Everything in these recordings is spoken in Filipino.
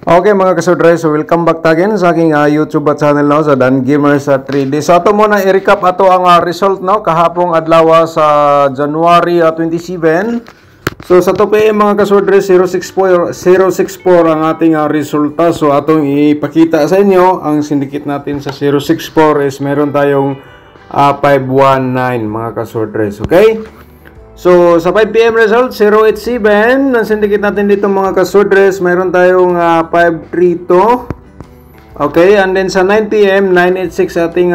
Okay mga kasudre, so welcome back again sa aking YouTube channel no, sa Dan Gamer sa 3D. So ato muna i-recap ato ang result no, kahapong adlaw sa January 27. So sa 2 PM mga kasudre, 064 ang ating resulta. So atong ipakita sa inyo ang syndicate natin sa 064 is meron tayong 519 mga kasudre. Okay? So, sa 5 PM result, 087. Ang syndicate natin dito mga kasudres, mayroon tayong 532. Okay, and then sa 9 PM, 986 ating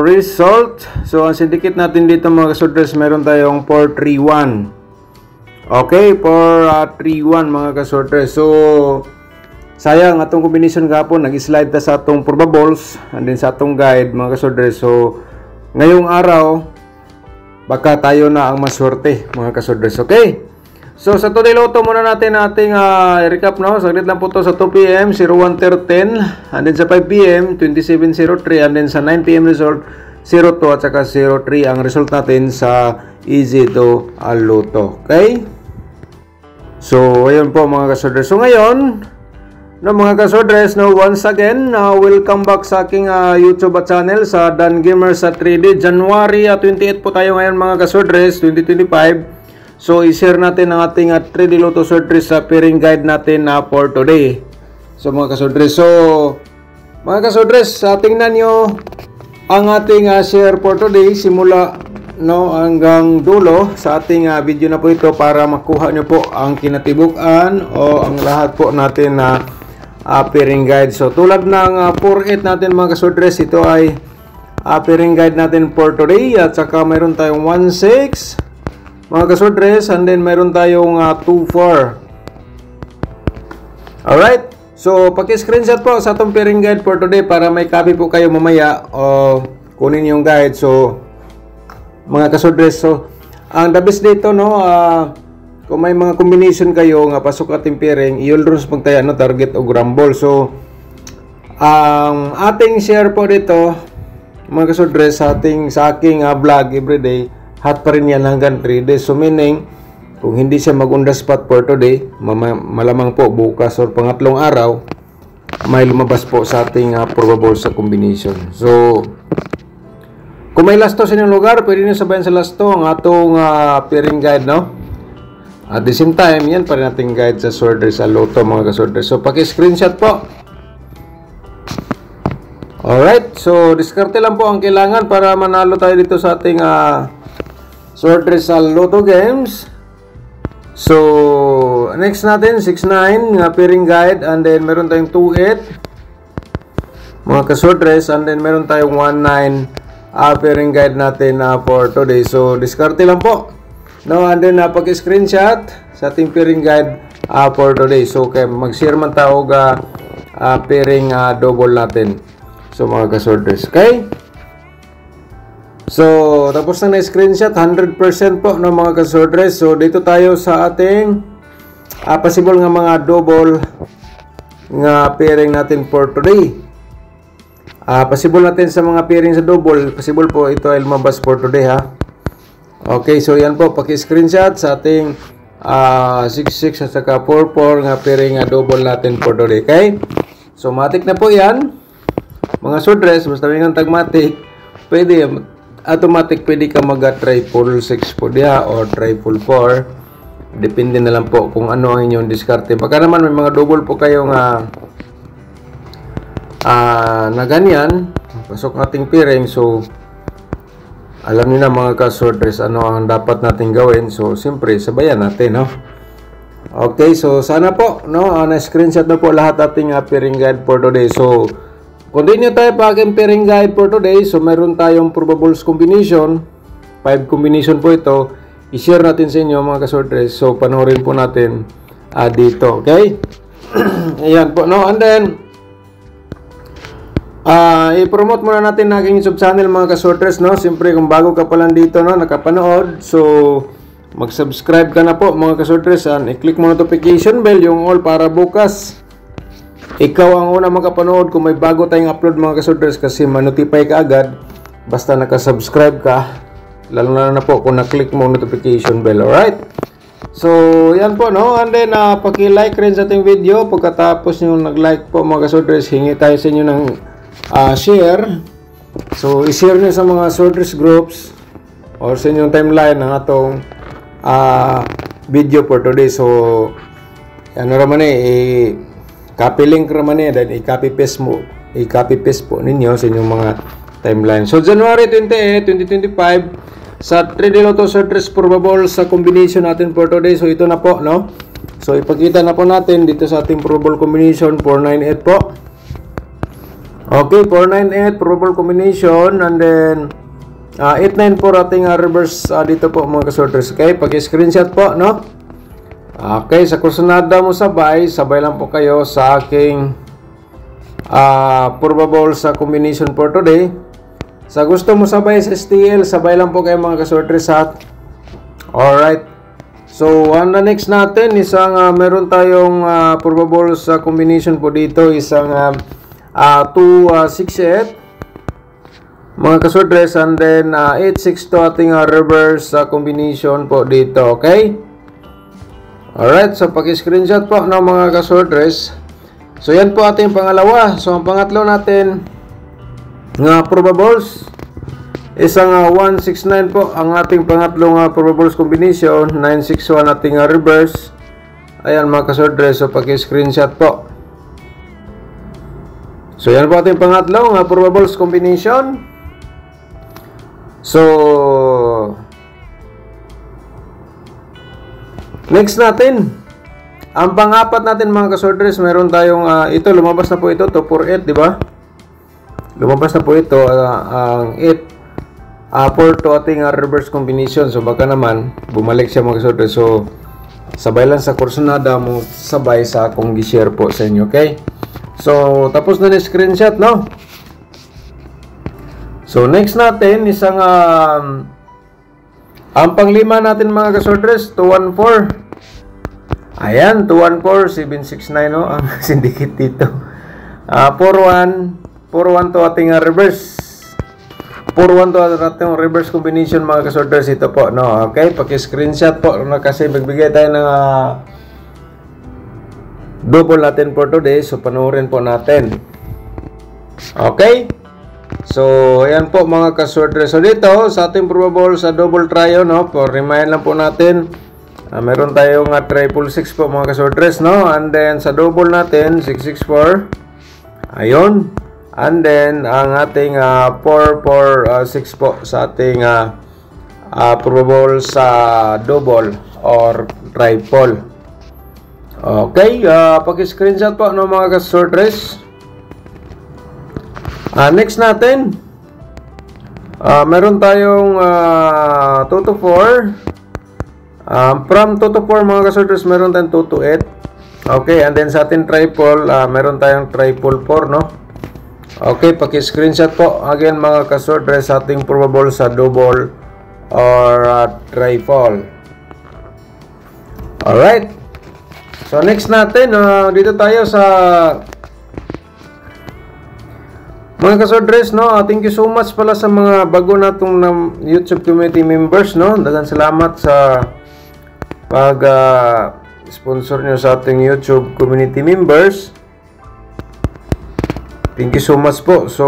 result. So, ang syndicate natin dito mga kasudres, mayroon tayong 431. Okay, 431 mga kasudres. So, sayang atong combination gapon, nag-slide ta sa atong probables, and then sa atong guide mga kasudres. So, ngayong araw, baka tayo na ang maswerte mga kasudres. Okay, so sa today loto muna natin ating recap no. Saglit lang po to sa 2 PM 0110, and then sa 5 PM 2703, and then sa 9 PM result 02 at saka 03 ang result natin sa easy to loto. Okay, so ayun po mga kasudres. So ngayon no mga kasudres, no, once again, welcome back sa aking YouTube channel sa Dan Gamer sa 3D. January 28 po tayo ngayon mga kasudres, 2025. So, i-share natin ang ating 3D Lotto Sorters sa pairing guide natin for today. So, mga kasudres, mga kasudres, tingnan nyo ang ating share for today simula no hanggang dulo sa ating video na po ito para makuha nyo po ang kinatibukan o ang lahat po natin na pairing guide. So tulad ng 4-8 natin mga kasudres, ito ay pairing guide natin for today. At saka mayroon tayong 1-6 mga kasudres, and then mayroon tayong 2-4. Alright, so paki-screenshot po sa itong pairing guide for today para may copy po kayo mamaya o kunin yung guide. So mga kasudres, so ang the best dito no, kung may mga combination kayo nga pasok ating pairing, iyon rules magtaya no target o rumble. So ang ating share po dito mga kasudres sa aking vlog everyday, hot pa rin yan hanggang 3 days. So meaning kung hindi siya mag-on the spot for today, malamang po bukas or pangatlong araw may lumabas po sa ating probable sa combination. So kung may lasto sa inyong lugar, pwede nyo sabayan sa lasto ang atong pairing guide no. At the same time, yan pa rin nating guide sa sorters sa loto mga kasorders. So, paki-screenshot po. Alright, so diskarte lang po ang kailangan para manalo tayo dito sa ating sorters sa loto games. So, next natin, 6-9, pairing guide, and then meron tayong 2-8, mga kasorders, and then meron tayong 1-9, pairing guide natin for today. So, diskarte lang po. No, and then pag-screenshot sa ating pairing guide for today. So, kaya mag-share man tao pairing double natin. So, mga kasorders. Okay? So, tapos na screenshot 100% po no mga kasorders. So, dito tayo sa ating possible nga mga double nga pairing natin for today. Possible natin sa mga pairing sa double. Possible po ito ay lumabas for today ha. Okay, so yan po, paki-screenshot sa ating 66 at saka 44 nga pairing double natin for today. Okay? So, matik na po yan. Mga sudres, basta may nga tagmatik, pwede, automatic pwede ka mag-triple 6 po diha or triple 4. Depende na lang po kung ano ang inyong diskarte. Baka naman may mga double po kayong na ganyan, pasok ating pairing. So, alam niyo na mga kasorders ano ang dapat natin gawin. So siyempre sabayan natin no. Okay, so sana po no na-screenshot na po lahat ating pairing guide for today. So continue tayo pa aking pairing guide for today. So meron tayong probables combination, 5 combination po ito. I-share natin sa inyo mga kasorders. So panoorin po natin dito. Okay? Ayan po no, and then i-promote muna natin na aking YouTube channel mga kasorters no. Siyempre kung bago ka pa lang dito no, nakapanood, so mag-subscribe ka na po mga kasorters, and i-click mo notification bell yung all para bukas ikaw ang una makapanood kung may bago tayong upload mga kasorters, kasi ma-notify ka agad basta nakasubscribe ka, lalo na po kung na-click mo notification bell. Alright, So, yan po, no? And then, paki-like rin sa ating video. Pagkatapos nyo nag-like po, mga kasodres, hingi tayo sa inyo ng share. So, i-share nyo sa mga kasodres groups or sa inyong timeline ng atong video for today. So, ano raman copy link raman then i-copy paste po ninyo sa inyong mga timeline. So, January 28, 2025, sa 3D Lotto Surtres probable sa combination natin for today. So, ito na po, no? So, ipakita na po natin dito sa ating probable combination, 498 po. Okay, 498 probable combination, and then 894 ating reverse dito po, mga kasorters. Okay, pag-screenshot po, no? Okay, sa kursunada mo sabay lang po kayo sa aking probable sa combination for today. Sa gusto mo sabay sa STL, sabay lang po kayo, mga kasorters, ha? Alright. So, on the next natin, isang meron tayong probable sa combination po dito, isang 268, mga kasorters, and then 862 ating reverse combination po dito, okay? Alright, so paki-screenshot po ng mga kasorters. So, yan po ating pangalawa. So, ang pangatlo natin nga probables, isang 169 po ang ating pangatlong probables combination, 961 ating reverse. Ayan, mga kasorters, so paki-screenshot po. So, yan po ating pangatlong probables combination. So, next natin, ang pang-apat natin, mga kasorters, meron tayong ito, lumabas na po ito, 248, di ba? Lumabas na po ito, ang 8 for to ating reverse combination. So, baka naman, bumalik siya, mga kasorters. So, sabay lang sa kursunada mo, sabay sa akong gi-share po sa inyo, okay? So, tapos na ni screenshot, no? So, next natin, isang ang panglima natin, mga kasorters, 214. Ayan, 214, 769, no? Ang syndicate dito. 41 to ating reverse. 41 to ating reverse combination, mga kasorters, ito po, no? Okay, paki-screenshot po, no? Kasi magbigay tayo ng double natin for today. So, panoorin po natin. Okay? So, ayan po, mga kasorters. So, dito, sa ating probable sa double trio, no? For remind lang po natin, meron tayong 666 po, mga kasorters, no? And then, sa double natin, 664. Ayun. And then, ang ating 446 po sa ating probable sa double or triple. Okay, paki-screenshot po, no, mga kasorters. Next natin, meron tayong 2 to 4. From 2 to 4, mga kasorters, meron tayong 2 to 8. Okay, and then sa ating triple, meron tayong triple 4, no? Okay, paki-screenshot po again, mga kasorters, sa ating probable sa double or triple. Alright. So, next natin, dito tayo sa mga kasorters, no? Thank you so much pala sa mga bago natong YouTube community members, no? Daghang salamat sa pag sponsor nyo sa ating YouTube community members. Thank you so much po. So,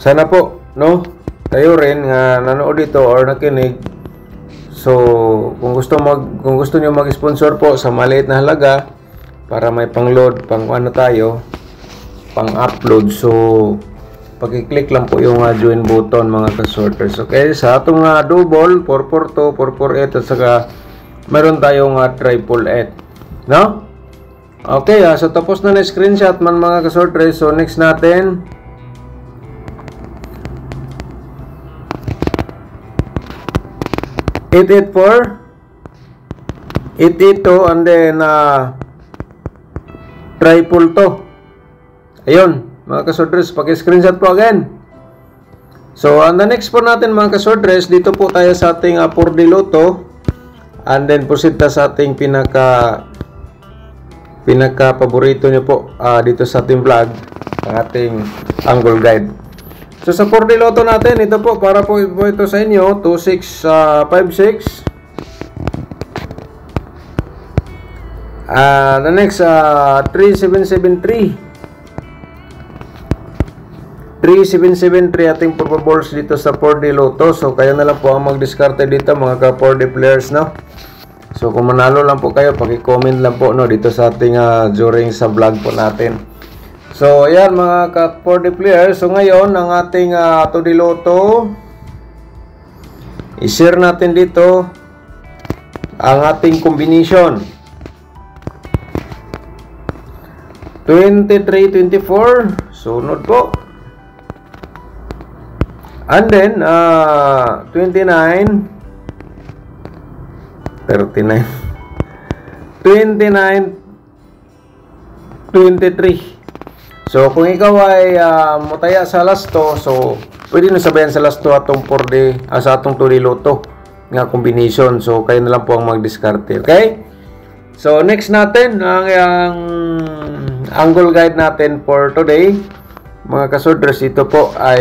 sana po, no? Tayo rin nga nanood dito or nakinig. So, kung gusto niyo mag-sponsor po sa maliit na halaga para may pang-load, pang-ano tayo, pang-upload. So, pag-click lang po yung join button, mga kasorters. Okay, sa atong double, 442, 448, at saka meron tayong triple 8. No? Okay, so tapos na na screenshot man, mga kasorters. So, next natin, (884), 882, and then triple to. Ayun, mga kasorters, paki-screenshot po again. So, on the next po natin, mga kasorters, dito po tayo sa ating 4D Lotto. And then, proceed ta sa ating pinaka paborito nyo po dito sa ating vlog, ang ating angle guide. So sa 4D Lotto natin, ito po para po ito sa inyo, 2656. The next 3773. 3773 ating purple dito sa 4D Lotto. So kayo na lang po ang mag-discarte dito mga ka 4D players, no. So kung manalo lang po kayo, paki-comment lang po, no, dito sa ating during sa vlog po natin. So, ayan mga ka-4D players. So, ngayon, ang ating 2D Lotto, i-share natin dito ang ating combination. 23-24. Sunod po. And then, 29. 39. 29. 23. So, kung ikaw ay mutaya sa lasto, so, pwede nyo sabayan sa lasto atong 4D, sa atong 2D Lotto nga combination. So, kayo na lang po ang mag-discarte. Okay? So, next natin, ang angle guide natin for today. Mga kasodres, ito po ay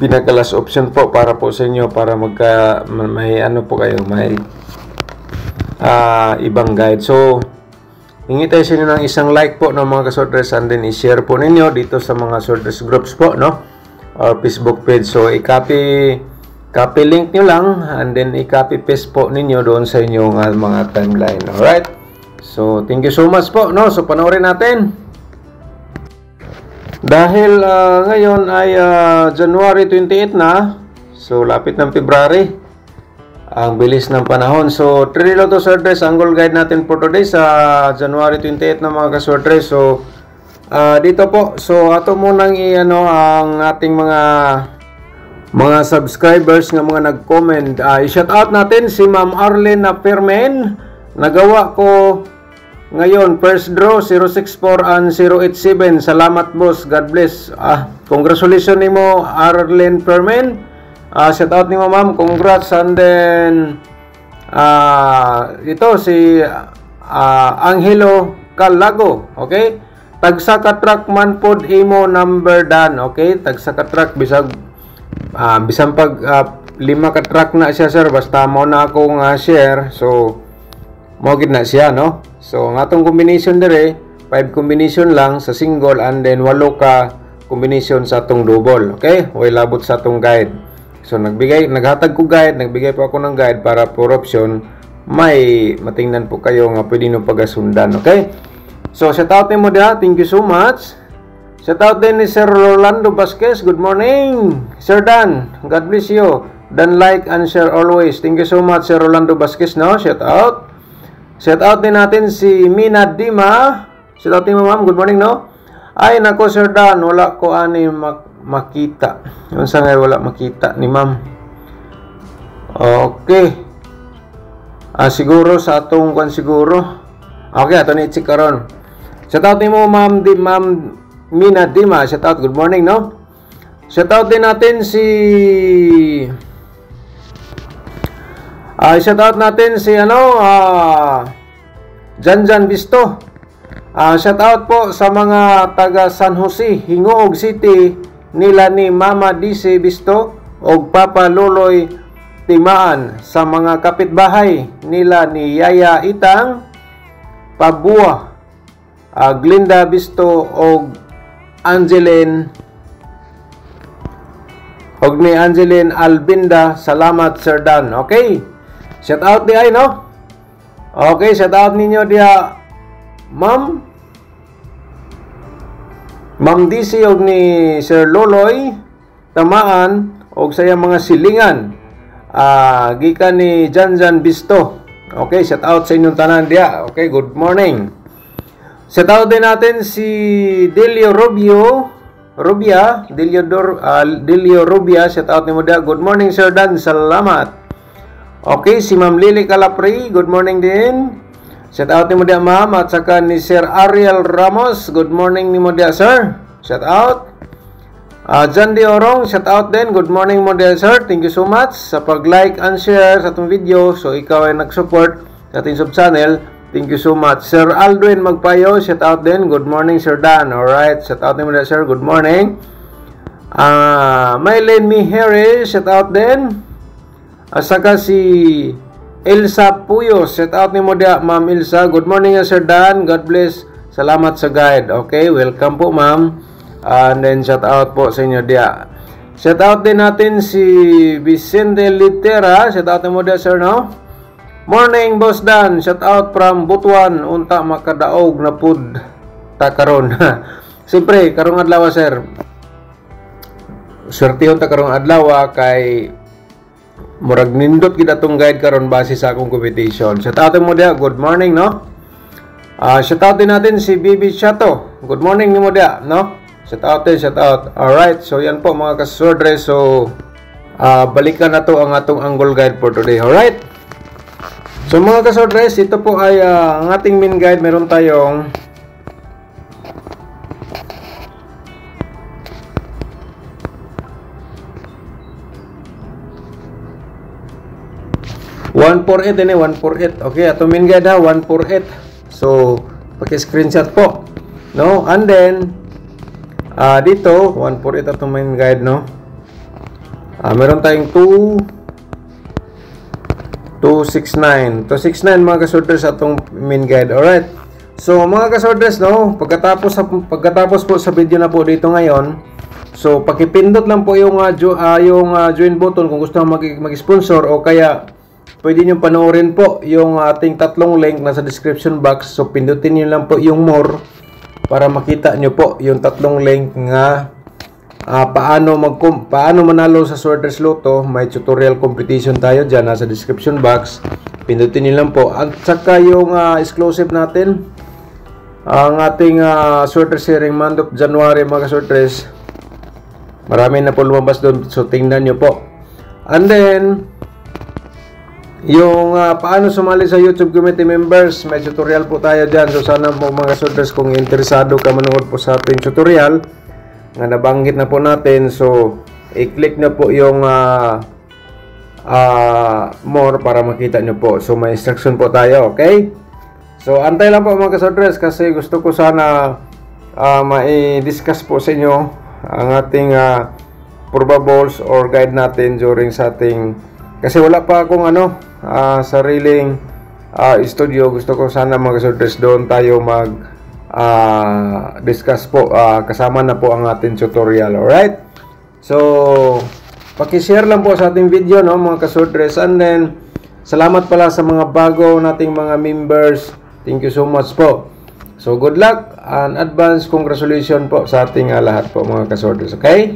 pinaka-last option po para po sa inyo para may ano po kayo, may ibang guide. So, hingi tayo sa inyo ng isang like po ng mga kasordres, and then i-share po ninyo dito sa mga sordres groups po, no? Or Facebook page. So, i-copy link nyo lang, and then i-copy paste po ninyo doon sa inyong mga timeline. Alright? So, thank you so much po, no? So, panoorin natin. Dahil ngayon ay January 28 na, so lapit ng February. Ang bilis ng panahon. So, 3D Lotto Sordres, angle guide natin for today sa January 28 na mga kasordres. So, dito po. So, ato munang i-ano ang ating mga subscribers nga mga nag-comment. I-shout out natin si Ma'am Arlene Permen. Nagawa ko ngayon, first draw, 064 and 087. Salamat, boss. God bless. Congratulations ni mo, Arlene Permen. Shout out ni ma'am, congrats. And then ito si Angelo Calago, okay? Tagsa ka truck man pod imo number dan, okay? Tagsa ka truck bisag bisan pag 5 ka truck na siya, sir, basta mo na akong share. So mo gid na siya, no? So ang atong combination dire 5 combination lang sa single, and then 8 ka combination sa atong double, okay? Way labot sa atong guide. So, naghatag ko guide, nagbigay po ako ng guide para for option, may matingnan po kayo nga pwede nyo pagasundan, okay? So, shout out mo dia, thank you so much. Shout out din ni Sir Rolando Vasquez, good morning. Sir Dan, God bless you. Dan like and share always. Thank you so much, Sir Rolando Vasquez, no? Shout out. Shout out din natin si Mina Dima. Shout out din mo, ma'am, good morning, no? Ay, nako, Sir Dan, wala ko ani makita. Yung sa ngayon wala makita ni ma'am. Okay. Siguro sa atong kwan siguro. Okay, ato ni check karon. Shout out mo ma'am Mina Dima. Shout out, good morning, no? Shout out din natin si shout out natin si Janjan Bisto. Shout out po sa mga taga San Jose, Hingoog City, nila ni Mama DC Bisto o Papa Loloy Timaan, sa mga kapitbahay nila ni Yaya Itang Pabua, Glinda Bisto o Angeline ni Angeline Albinda. Salamat, Sir Dan. Okay, shout out di ay, no? Okay, shout out ninyo dia Ma'am DC og ni Sir Loloy Tamaan og sayang mga silingan. Gikan ni Janjan Bisto. Okay, shout out sa inyong tanan dia. Okay, good morning. Shout out din natin si Delio Rubia, Delio Rubia, shout out nimo dia. Good morning, Sir Dan. Salamat. Okay, si Ma'am Lily Calapri, good morning din. Shout out ni mo dia, ma'am. At saka ni Sir Ariel Ramos, good morning ni mo dia, sir. Shout out. John D. Orong, shout out din. Good morning mo dia, sir. Thank you so much sa pag-like and share sa itong video. So, ikaw ay nag-support sa ating sub-channel. Thank you so much. Sir Aldwin Magpayo, shout out din. Good morning, Sir Dan. Alright, shout out ni mo dia, sir. Good morning. Mylene Mihere, shout out din. At saka si Elsa Puyos, shout out ni mo dia, Ma'am Elsa. Good morning, Sir Dan. God bless. Salamat sa guide. Okay, welcome po, ma'am. And then shout out po sa inyo dia. Shout out din natin si Vicente Litera. Shout out ni mo dia, sir, no? Morning, Boss Dan. Shout out from Butuan. Unta makadaog na pud ta karon. Siyempre, karong adlaw, sir. Swertihon ta karong adlaw kay murag nindot gid atong guide karon base sa akong competition. Shout out mo dia. Good morning, no? Shout out din natin si Bibi Chato. Good morning ni mo dia, no? Shout out din, shout out. Alright, so yan po mga kasordre. So, balikan na to ang atong angle guide for today. Alright? So mga kasordre, ito po ay ang ating main guide. Meron tayong $148 ini, $148. Okay, atong main guide ha, $148. So, paki-screenshot po. No? And then, dito, 148 atong main guide, no? Meron tayong 269 mga kasorders atong main guide. Alright. So, mga kasorders, no? Pagkatapos po sa video na po dito ngayon, so, pakipindot lang po yung join button kung gusto mag-sponsor o kaya pwede nyo panoorin po yung ating tatlong link nasa description box. So, pindutin nyo lang po yung more para makita nyo po yung tatlong link nga paano manalo sa Sworders Lotto. May tutorial competition tayo dyan nasa description box. Pindutin nyo lang po. At saka yung exclusive natin, ang ating Sworders Hearing month of January, mga Sworders. Marami na po lumabas doon. So, tingnan nyo po. And then, yung paano sumali sa YouTube community members, may tutorial po tayo dyan. So sana po mga Sworders, kung interesado ka manood po sa ating tutorial nga nabanggit na po natin, so i-click na po yung more para makita nyo po. So may instruction po tayo, okay? So antay lang po mga Sworders, kasi gusto ko sana mai-discuss po sa inyo ang ating probables or guide natin during sa ating, kasi wala pa akong sariling studio. Gusto ko sana mga Sworders doon tayo mag discuss po, kasama na po ang ating tutorial. Alright, so pakishare lang po sa ating video, no mga Sworders. And then salamat pala sa mga bago nating mga members. Thank you so much po. So good luck and advance congratulations po sa ating lahat po mga Sworders. Okay.